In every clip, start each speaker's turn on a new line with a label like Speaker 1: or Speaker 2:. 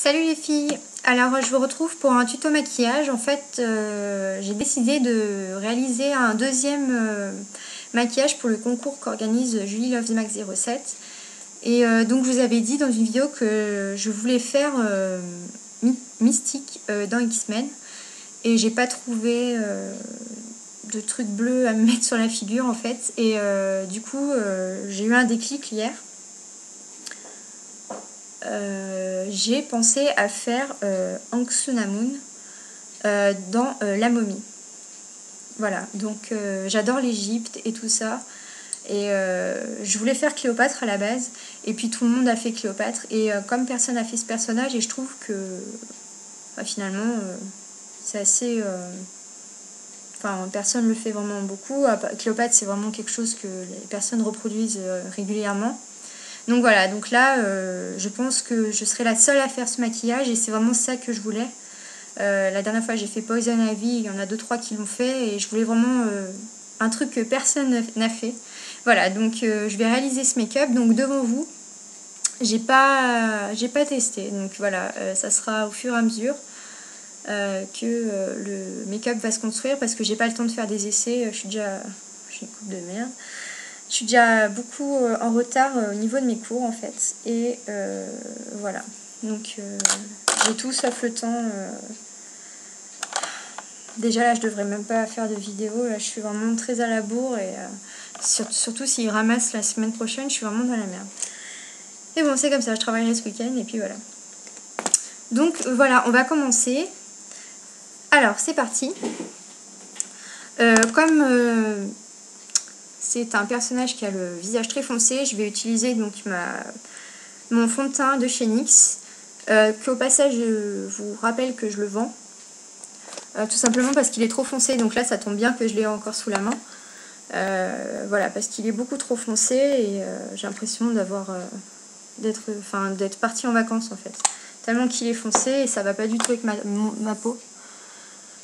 Speaker 1: Salut les filles, alors je vous retrouve pour un tuto maquillage. En fait j'ai décidé de réaliser un deuxième maquillage pour le concours qu'organise Julie Loves Mac 07. Et donc je vous avais dit dans une vidéo que je voulais faire Mystique dans X-Men. Et j'ai pas trouvé de trucs bleus à me mettre sur la figure en fait. Et du coup j'ai eu un déclic hier. J'ai pensé à faire Hong Sun-amun dans La Momie. Voilà, donc j'adore l'Égypte et tout ça. Et je voulais faire Cléopâtre à la base. Et puis tout le monde a fait Cléopâtre. Et comme personne n'a fait ce personnage, et je trouve que finalement c'est assez... Enfin, personne ne le fait vraiment beaucoup. Cléopâtre, c'est vraiment quelque chose que les personnes reproduisent régulièrement. Donc voilà, donc là, je pense que je serai la seule à faire ce maquillage et c'est vraiment ça que je voulais. La dernière fois, j'ai fait Poison Ivy, il y en a 2-3 qui l'ont fait et je voulais vraiment un truc que personne n'a fait. Voilà, donc je vais réaliser ce make-up. Donc devant vous, j'ai pas testé. Donc voilà, ça sera au fur et à mesure que le make-up va se construire parce que j'ai pas le temps de faire des essais. J'ai une coupe de merde. Je suis déjà beaucoup en retard au niveau de mes cours en fait. Et voilà. Donc j'ai tout sauf le temps. Déjà là je devrais même pas faire de vidéo. Là je suis vraiment très à la bourre. Et surtout s'ils ramassent la semaine prochaine, je suis vraiment dans la merde. Et bon c'est comme ça, je travaillerai ce week-end et puis voilà. Donc voilà, on va commencer. Alors c'est parti. Comme c'est un personnage qui a le visage très foncé, je vais utiliser donc mon fond de teint de chez NYX, qu'au passage je vous rappelle que je le vends, tout simplement parce qu'il est trop foncé, donc là ça tombe bien que je l'ai encore sous la main, voilà, parce qu'il est beaucoup trop foncé et j'ai l'impression d'être partie en vacances en fait, tellement qu'il est foncé et ça va pas du tout avec ma peau.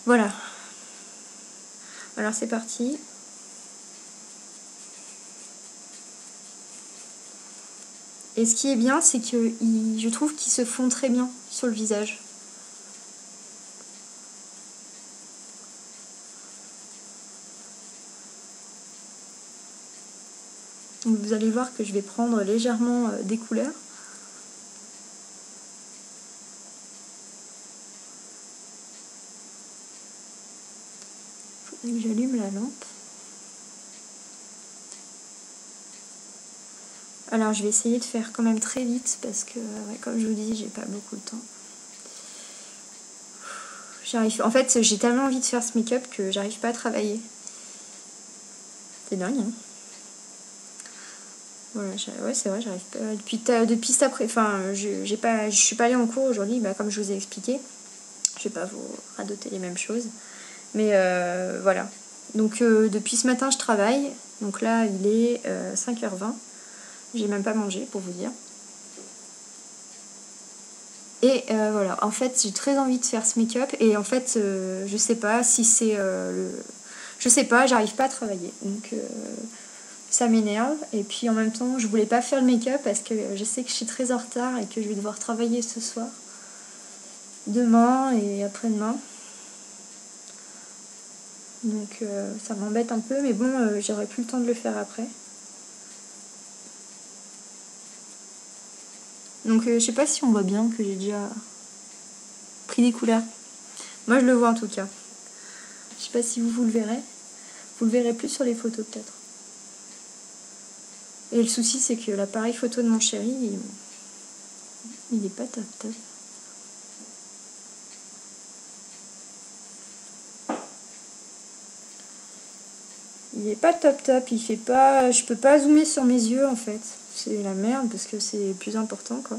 Speaker 1: Voilà, alors c'est parti. Et ce qui est bien, c'est que je trouve qu'il se fond très bien sur le visage. Donc vous allez voir que je vais prendre légèrement des couleurs. Il faudrait que j'allume la lampe. Alors je vais essayer de faire quand même très vite parce que comme je vous dis, j'ai pas beaucoup de temps. En fait, j'ai tellement envie de faire ce make-up que j'arrive pas à travailler. C'est dingue, hein. Voilà, ouais, c'est vrai, j'arrive pas. Depuis cet après, enfin, je suis pas allée en cours aujourd'hui, comme je vous ai expliqué. Je vais pas vous radoter les mêmes choses, mais voilà. Donc depuis ce matin, je travaille. Donc là, il est 5h20. J'ai même pas mangé pour vous dire. Et voilà, en fait j'ai très envie de faire ce make-up et en fait je sais pas si c'est je sais pas, j'arrive pas à travailler, donc ça m'énerve. Et puis en même temps je voulais pas faire le make-up parce que je sais que je suis très en retard et que je vais devoir travailler ce soir, demain et après-demain, donc ça m'embête un peu, mais bon j'aurai plus le temps de le faire après. Donc je sais pas si on voit bien que j'ai déjà pris des couleurs. Moi je le vois en tout cas. Je sais pas si vous le verrez. Vous le verrez plus sur les photos peut-être. Et le souci c'est que l'appareil photo de mon chéri, il est pas top top. Il est pas top top, il fait pas. Je peux pas zoomer sur mes yeux en fait. C'est la merde parce que c'est plus important quoi.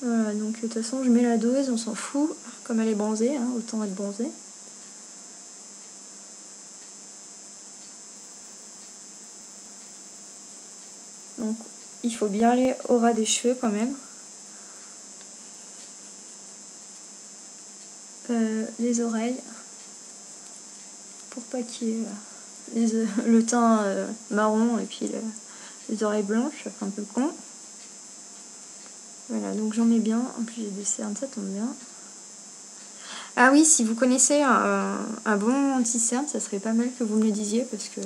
Speaker 1: Voilà, donc de toute façon je mets la dose, on s'en fout. Comme elle est bronzée, hein, autant être bronzée. Donc il faut bien aller au ras des cheveux quand même. Les oreilles. Pour pas qu'il y ait le teint marron et puis les oreilles blanches, ça fait un peu con. Voilà, donc j'en mets bien. En plus j'ai des cernes, ça tombe bien. Ah oui, si vous connaissez un bon anti-cerne, ça serait pas mal que vous me le disiez parce que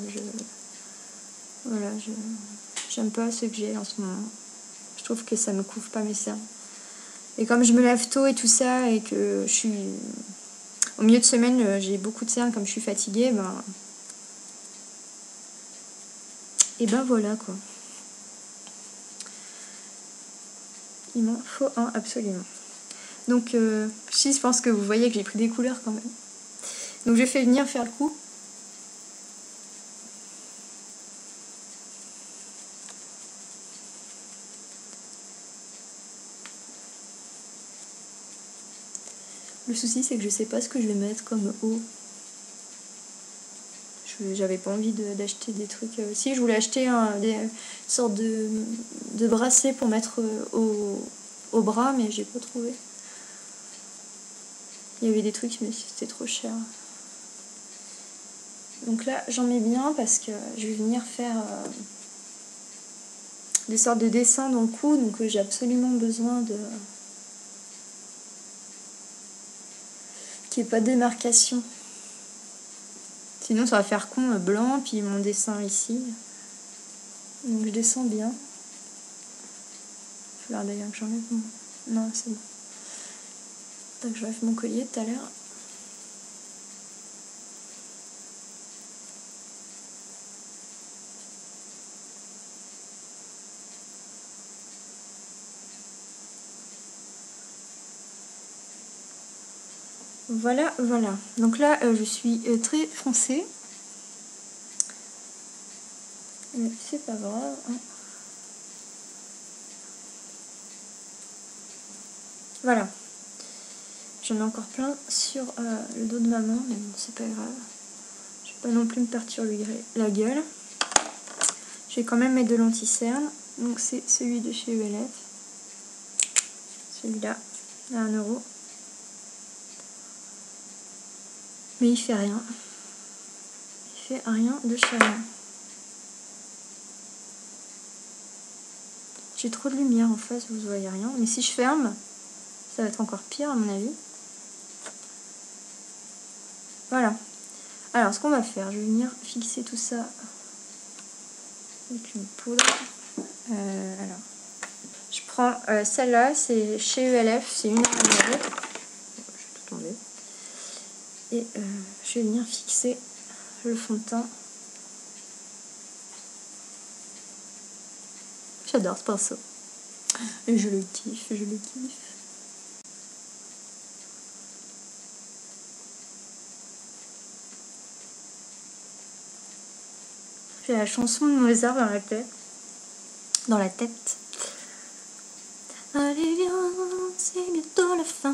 Speaker 1: j'aime pas ce que j'ai en ce moment. Je trouve que ça me couvre pas mes cernes. Et comme je me lave tôt et tout ça et que je suis au milieu de semaine, j'ai beaucoup de cernes comme je suis fatiguée, et ben voilà quoi. Il m'en faut un absolument. Donc si je pense que vous voyez que j'ai pris des couleurs quand même. Donc je vais venir faire le coup. Le souci c'est que je sais pas ce que je vais mettre comme eau. J'avais pas envie d'acheter des trucs. Si je voulais acheter des sortes de bracelets pour mettre au bras, mais j'ai pas trouvé. Il y avait des trucs mais c'était trop cher. Donc là j'en mets bien parce que je vais venir faire des sortes de dessins dans le cou, donc j'ai absolument besoin de qu'il n'y ait pas de démarcation. Sinon ça va faire con blanc, puis mon dessin ici. Donc je descends bien. Il faut d'ailleurs que j'enlève mon... Non, c'est bon. Donc j'enlève mon collier tout à l'heure. Voilà, voilà. Donc là, je suis très foncée. Mais c'est pas grave. Hein. Voilà. J'en ai encore plein sur le dos de ma main, mais bon, c'est pas grave. Je vais pas non plus me perturber la gueule. Je vais quand même mettre de l'anti-cerne. Donc c'est celui de chez ULF. Celui-là, à 1 €. Mais il fait rien. Il fait rien de chez rien. J'ai trop de lumière en face, vous voyez rien. Mais si je ferme, ça va être encore pire à mon avis. Voilà. Alors ce qu'on va faire, je vais venir fixer tout ça avec une poudre. Alors, je prends celle-là, c'est chez ULF, c'est une à 1 €. Je vais tout enlever. Et je vais venir fixer le fond de teint. J'adore ce pinceau. Et je le kiffe, je le kiffe. J'ai la chanson de Mozart dans la tête. Dans la tête. Allez viens, c'est bientôt la fin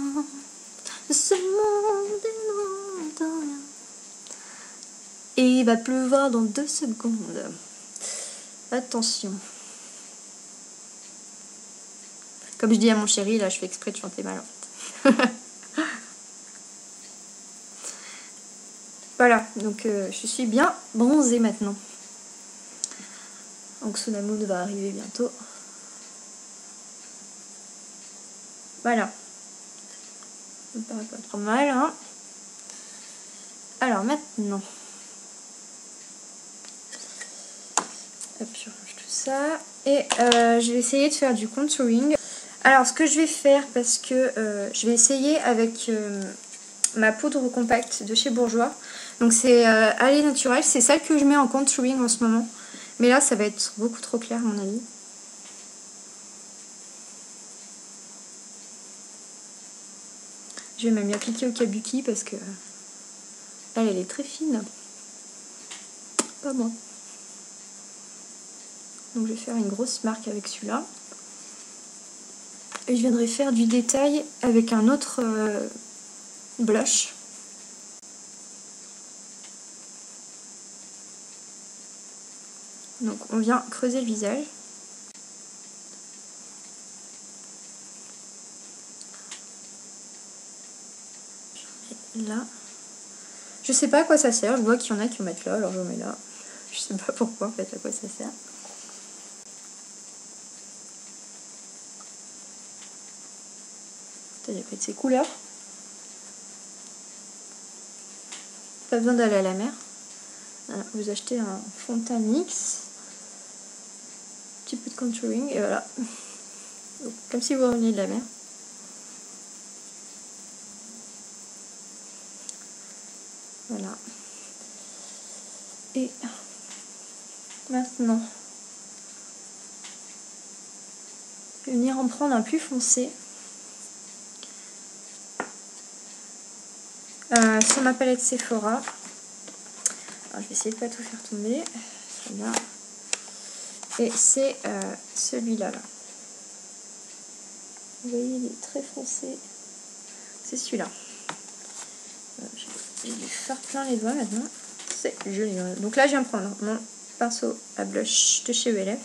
Speaker 1: de ce monde et n'entend rien. Et il va pleuvoir dans 2 secondes. Attention. Comme je dis à mon chéri, là je fais exprès de chanter mal en fait. Voilà, donc je suis bien bronzée maintenant. Donc Anxunamun va arriver bientôt. Voilà. Ça me paraît pas trop mal, hein. Alors maintenant. Hop, je range tout ça. Et je vais essayer de faire du contouring. Alors ce que je vais faire, parce que je vais essayer avec ma poudre compacte de chez Bourjois. Donc c'est Allée Naturelle, c'est celle que je mets en contouring en ce moment. Mais là ça va être beaucoup trop clair à mon avis. Je vais même l'appliquer au kabuki parce que elle est très fine. Pas moi. Donc je vais faire une grosse marque avec celui-là. Et je viendrai faire du détail avec un autre blush. Donc on vient creuser le visage. Là. Je sais pas à quoi ça sert, je vois qu'il y en a qui en mettent là, alors je mets là. Je sais pas pourquoi en fait à quoi ça sert. J'ai pris de ces couleurs. Pas besoin d'aller à la mer. Voilà, vous achetez un fond de teint mix, un petit peu de contouring et voilà. Donc, comme si vous reveniez de la mer. Voilà. Et maintenant, je vais venir en prendre un plus foncé. Sur ma palette Sephora. Alors, je vais essayer de pas tout faire tomber. Très bien. Et c'est celui-là. Là. Vous voyez, il est très foncé. C'est celui-là. J'ai dû faire plein les doigts maintenant. C'est joli. Donc là, je viens prendre mon pinceau à blush de chez ELF.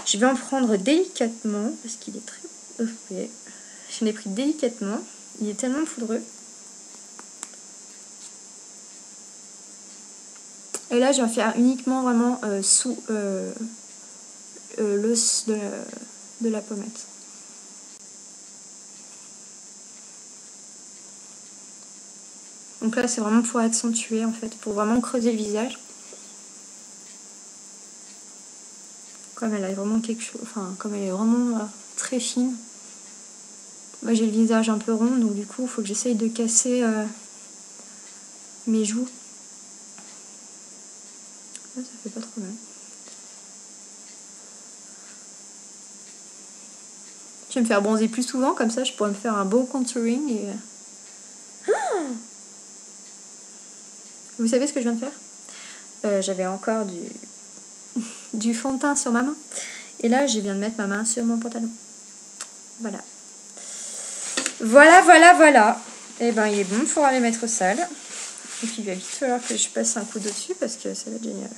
Speaker 1: Je vais en prendre délicatement parce qu'il est très... Je l'ai pris délicatement. Il est tellement poudreux. Et là, je vais faire uniquement vraiment sous l'os de la pommette. Donc là, c'est vraiment pour accentuer, en fait, pour vraiment creuser le visage. Comme elle a vraiment quelque chose... Enfin, comme elle est vraiment très fine. Moi, j'ai le visage un peu rond, donc du coup, il faut que j'essaye de casser mes joues. Là, ça fait pas trop mal. Je vais me faire bronzer plus souvent, comme ça, je pourrais me faire un beau contouring et... Vous savez ce que je viens de faire? J'avais encore du fond de teint sur ma main. Et là, je viens de mettre ma main sur mon pantalon. Voilà. Voilà. Et ben, il est bon, il faudra les mettre sales. Et puis, il va vite falloir que je passe un coup dessus parce que ça va être génial.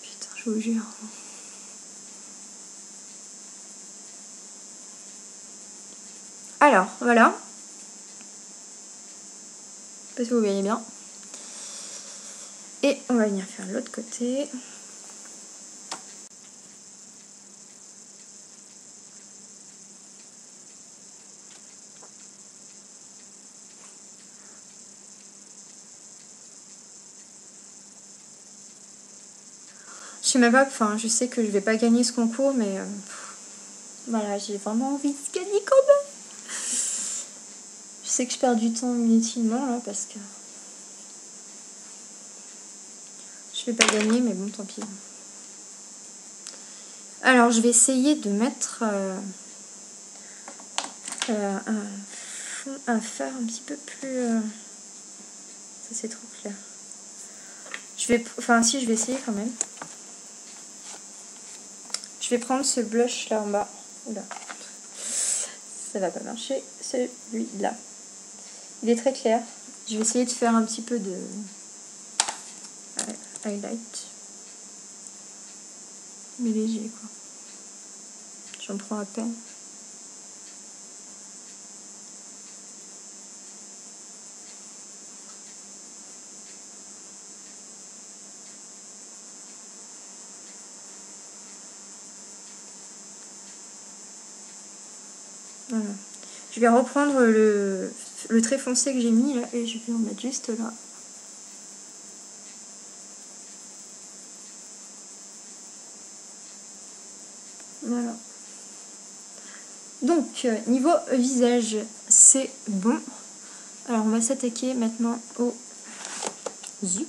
Speaker 1: Putain, je vous jure. Alors, voilà. Je sais pas si vous voyez bien. Et on va venir faire l'autre côté. Je sais même pas, enfin, je sais que je vais pas gagner ce concours, mais voilà, j'ai vraiment envie de gagner quand même. Je sais que je perds du temps inutilement là parce que je vais pas gagner, mais bon, tant pis. Alors, je vais essayer de mettre un fard un petit peu plus... Ça, c'est trop clair. Je vais essayer quand même. Je vais prendre ce blush là en bas. Oula. Ça va pas marcher. Celui-là. Il est très clair. Je vais essayer de faire un petit peu de highlight. Mais léger, quoi. J'en prends à peine. Voilà. Je vais reprendre le trait foncé que j'ai mis là et je vais en mettre juste là. Voilà. Donc, niveau visage, c'est bon. Alors, on va s'attaquer maintenant aux yeux.